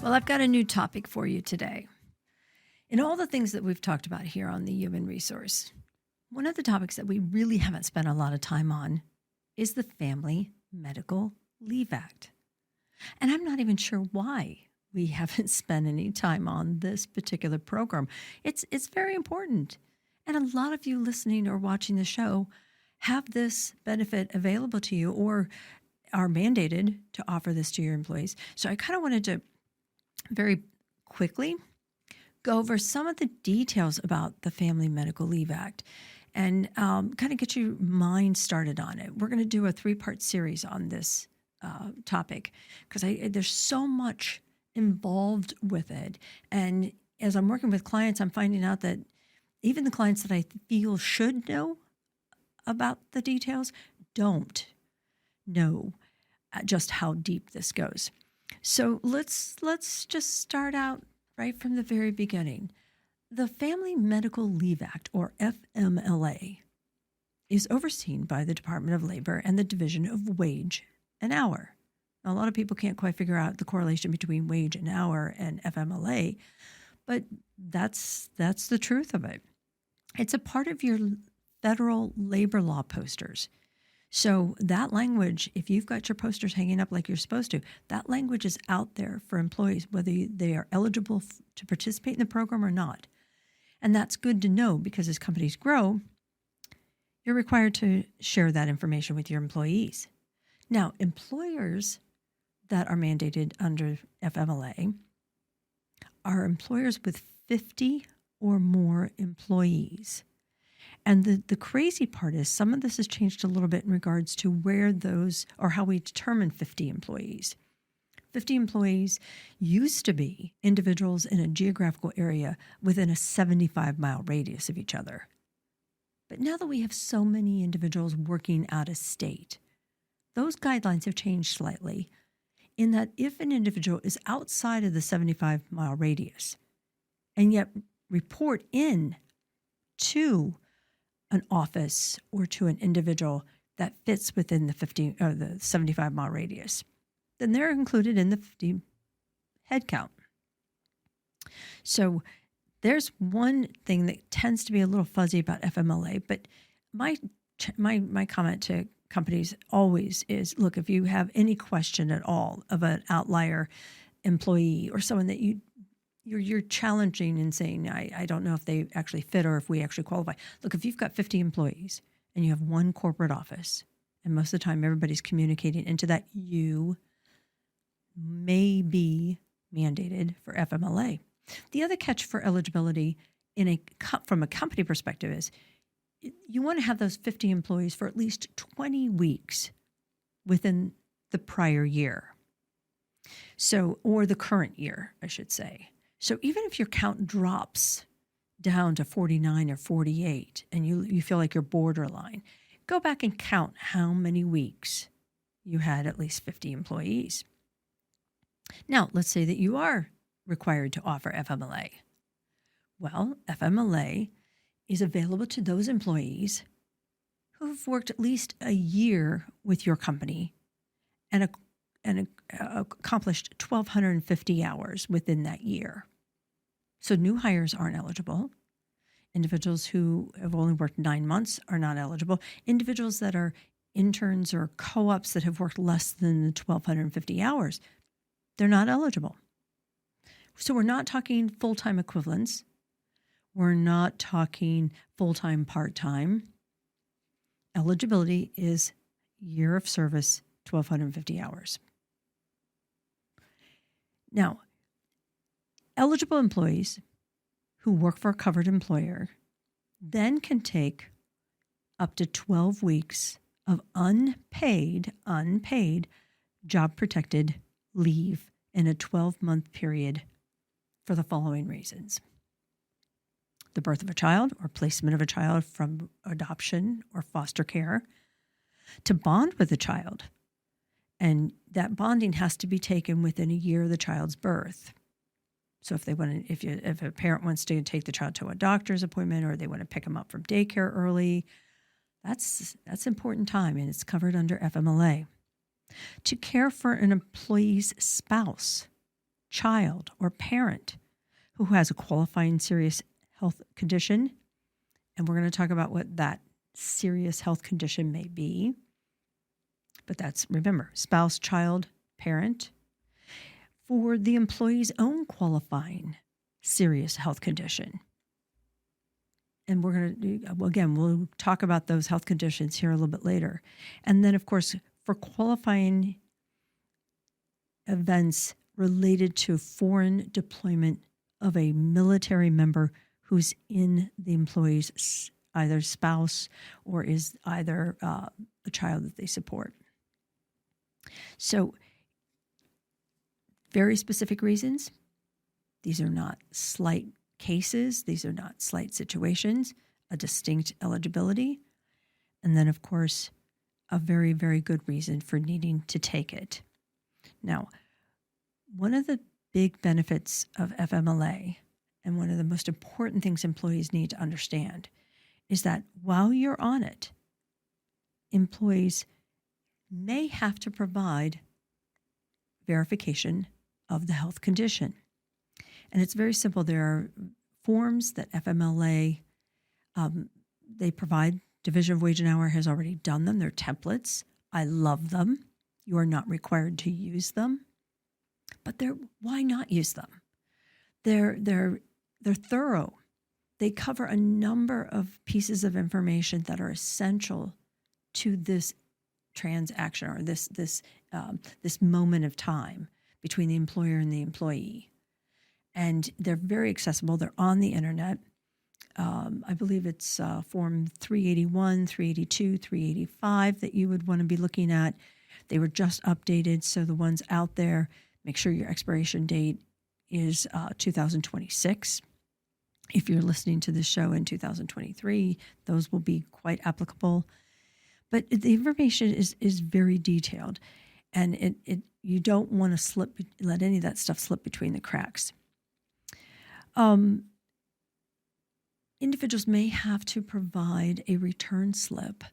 Well, I've got a new topic for you today. In all the things that we've talked about here on the Human Resource, one of the topics that we really haven't spent a lot of time on is the Family Medical Leave Act. And I'm not even sure why we haven't spent any time on this particular program. It's very important. And a lot of you listening or watching the show have this benefit available to you or are mandated to offer this to your employees. So I kind of wanted to very quickly go over some of the details about the Family Medical Leave Act and kind of get your mind started on it. We're going to do a 3-part series on this topic because there's so much involved with it. And as I'm working with clients, I'm finding out that even the clients that I feel should know about the details don't know just how deep this goes. So let's just start out right from the very beginning. The Family Medical Leave Act, or FMLA, is overseen by the Department of Labor and the Division of Wage and Hour. Now, a lot of people can't quite figure out the correlation between wage and hour and FMLA, but that's the truth of it. It's a part of your federal labor law posters. So that language, if you've got your posters hanging up like you're supposed to, that language is out there for employees, whether they are eligible to participate in the program or not. And that's good to know because as companies grow, you're required to share that information with your employees. Now, employers that are mandated under FMLA are employers with 50 or more employees. And the crazy part is some of this has changed a little bit in regards to where those or how we determine 50 employees. 50 employees used to be individuals in a geographical area within a 75-mile radius of each other. But now that we have so many individuals working out of state, those guidelines have changed slightly in that if an individual is outside of the 75-mile radius and yet report in to an office or to an individual that fits within the 50 or the 75-mile radius, then they're included in the 50 head count. So there's one thing that tends to be a little fuzzy about FMLA, but my comment to companies always is, look, if you have any question at all of an outlier employee or someone that you're challenging and saying, I don't know if they actually fit or if we actually qualify. Look, if you've got 50 employees and you have one corporate office, and most of the time everybody's communicating into that, you may be mandated for FMLA. The other catch for eligibility from a company perspective is you want to have those 50 employees for at least 20 weeks within the prior year. So, or the current year, I should say. So even if your count drops down to 49 or 48 and you feel like you're borderline, go back and count how many weeks you had at least 50 employees. Now, let's say that you are required to offer FMLA. Well, FMLA is available to those employees who have worked at least a year with your company and accomplished 1,250 hours within that year. So new hires aren't eligible. Individuals who have only worked 9 months are not eligible. Individuals that are interns or co-ops that have worked less than the 1,250 hours, they're not eligible. So we're not talking full-time equivalents. We're not talking full-time, part-time. Eligibility is year of service, 1,250 hours. Now, eligible employees who work for a covered employer then can take up to 12 weeks of unpaid job-protected leave in a 12-month period for the following reasons: the birth of a child or placement of a child from adoption or foster care, to bond with a child, and that bonding has to be taken within a year of the child's birth. So if a parent wants to take the child to a doctor's appointment or they want to pick them up from daycare early, that's important time, and it's covered under FMLA. To care for an employee's spouse child or parent who has a qualifying serious health condition, and we're going to talk about what that serious health condition may be. But that's, remember, spouse, child, parent. For the employee's own qualifying serious health condition. And we're going to, again, we'll talk about those health conditions here a little bit later. And then, of course, for qualifying events related to foreign deployment of a military member who's in the employee's either spouse or is either a child that they support. So, very specific reasons. These are not slight cases. These are not slight situations. A distinct eligibility. And then, of course, a very, very good reason for needing to take it. Now, one of the big benefits of FMLA, and one of the most important things employees need to understand, is that while you're on it, employees may have to provide verification of the health condition. And it's very simple. There are forms that FMLA, they provide. Division of Wage and Hour has already done them. They're templates. I love them. You are not required to use them. But why not use them? They're thorough. They cover a number of pieces of information that are essential to this transaction or this moment of time between the employer and the employee. And they're very accessible. They're on the internet. I believe it's Form 381, 382, 385 that you would want to be looking at. They were just updated, so the ones out there, make sure your expiration date is 2026. If you're listening to this show in 2023, those will be quite applicable. But the information is very detailed, and you don't want to let any of that stuff slip between the cracks. Individuals may have to provide a return slip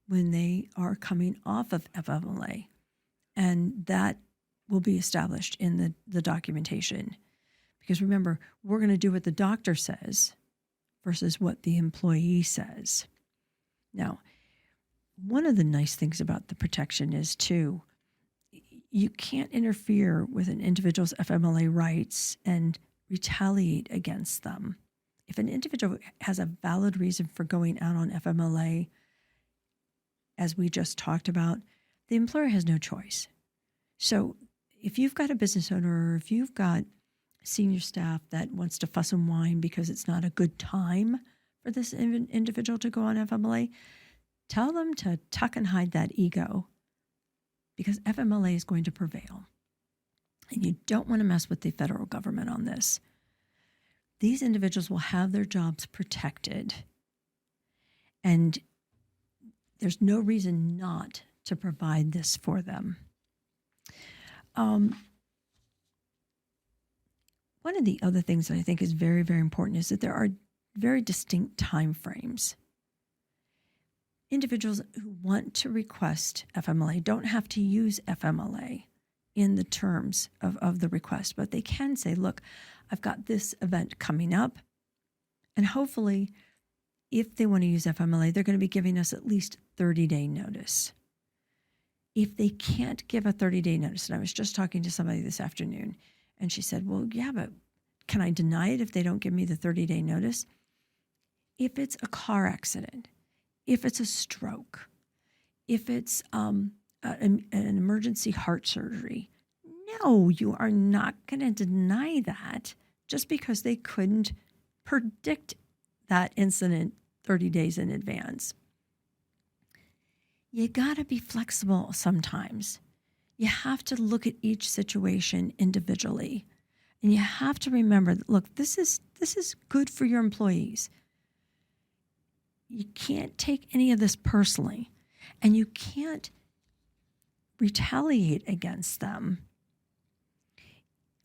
when they are coming off of FMLA, and that will be established in the documentation. Because remember, we're going to do what the doctor says versus what the employee says. Now, one of the nice things about the protection is, too, you can't interfere with an individual's FMLA rights and retaliate against them. If an individual has a valid reason for going out on FMLA, as we just talked about, the employer has no choice. So if you've got a business owner or if you've got senior staff that wants to fuss and whine because it's not a good time for this individual to go on FMLA, tell them to tuck and hide that ego, because FMLA is going to prevail. And you don't want to mess with the federal government on this. These individuals will have their jobs protected, and there's no reason not to provide this for them. One of the other things that I think is very, very important is that there are very distinct time frames. Individuals who want to request FMLA don't have to use FMLA in the terms of the request, but they can say, look, I've got this event coming up, and hopefully, if they want to use FMLA, they're going to be giving us at least 30-day notice. If they can't give a 30-day notice, and I was just talking to somebody this afternoon, and she said, well, yeah, but can I deny it if they don't give me the 30-day notice? If it's a car accident, if it's a stroke, if it's an emergency heart surgery, no, you are not going to deny that just because they couldn't predict that incident 30 days in advance. You got to be flexible sometimes. You have to look at each situation individually. And you have to remember that, look, this is good for your employees. You can't take any of this personally, and you can't retaliate against them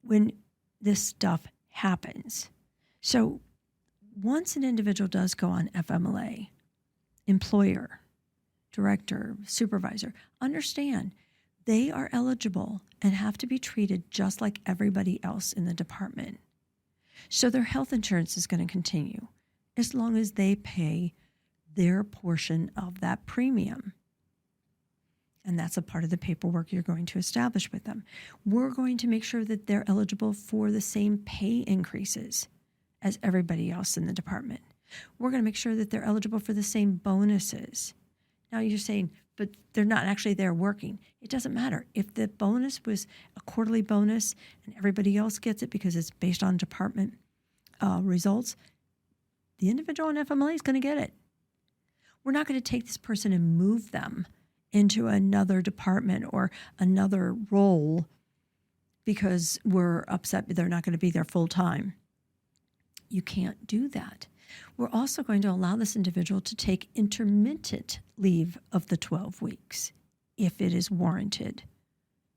when this stuff happens. So once an individual does go on FMLA, employer, director, supervisor, understand They are eligible and have to be treated just like everybody else in the department. So their health insurance is going to continue as long as they pay their portion of that premium. And that's a part of the paperwork you're going to establish with them. We're going to make sure that they're eligible for the same pay increases as everybody else in the department. We're going to make sure that they're eligible for the same bonuses. Now you're saying, but they're not actually there working. It doesn't matter. If the bonus was a quarterly bonus and everybody else gets it because it's based on department results, the individual in FMLA is going to get it. We're not going to take this person and move them into another department or another role because we're upset they're not going to be there full time. You can't do that. We're also going to allow this individual to take intermittent leave of the 12 weeks if it is warranted.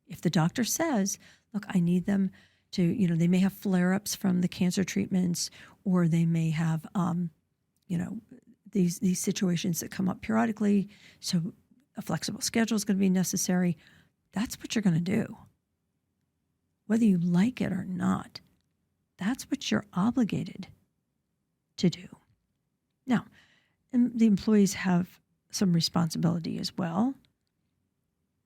If the doctor says, look, I need them to, they may have flare-ups from the cancer treatments, or they may have, these situations that come up periodically, so a flexible schedule is going to be necessary. That's what you're going to do. Whether you like it or not, that's what you're obligated to do. Now, the employees have some responsibility as well.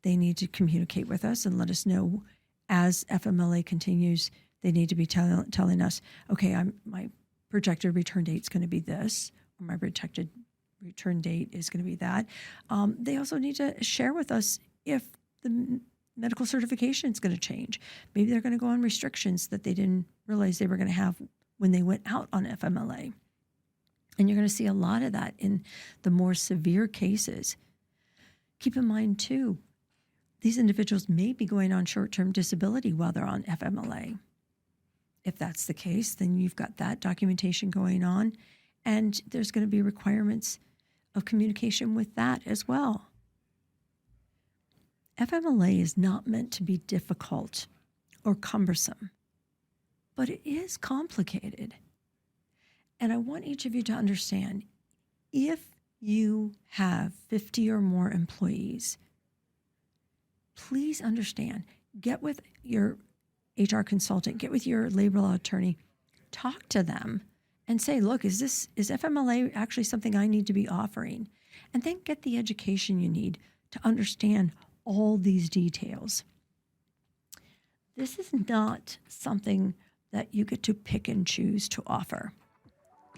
They need to communicate with us and let us know as FMLA continues. They need to be telling us, okay, my projected return date is going to be this, or my projected return date is going to be that. They also need to share with us if the medical certification is going to change. Maybe they're going to go on restrictions that they didn't realize they were going to have when they went out on FMLA. And you're going to see a lot of that in the more severe cases. Keep in mind, too, these individuals may be going on short-term disability while they're on FMLA. If that's the case, then you've got that documentation going on, and there's going to be requirements of communication with that as well. FMLA is not meant to be difficult or cumbersome, but it is complicated. And I want each of you to understand, if you have 50 or more employees, please understand, get with your HR consultant, get with your labor law attorney, talk to them and say, look, is FMLA actually something I need to be offering? And then get the education you need to understand all these details. This is not something that you get to pick and choose to offer.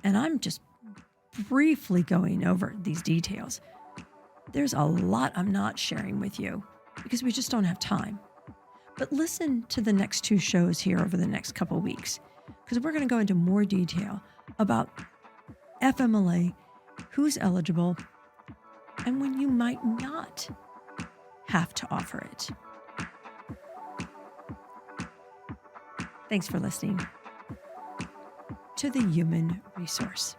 And I'm just briefly going over these details. There's a lot I'm not sharing with you because we just don't have time. But listen to the next two shows here over the next couple of weeks, because we're going to go into more detail about FMLA, who's eligible, and when you might not have to offer it. Thanks for listening to the Human Resource.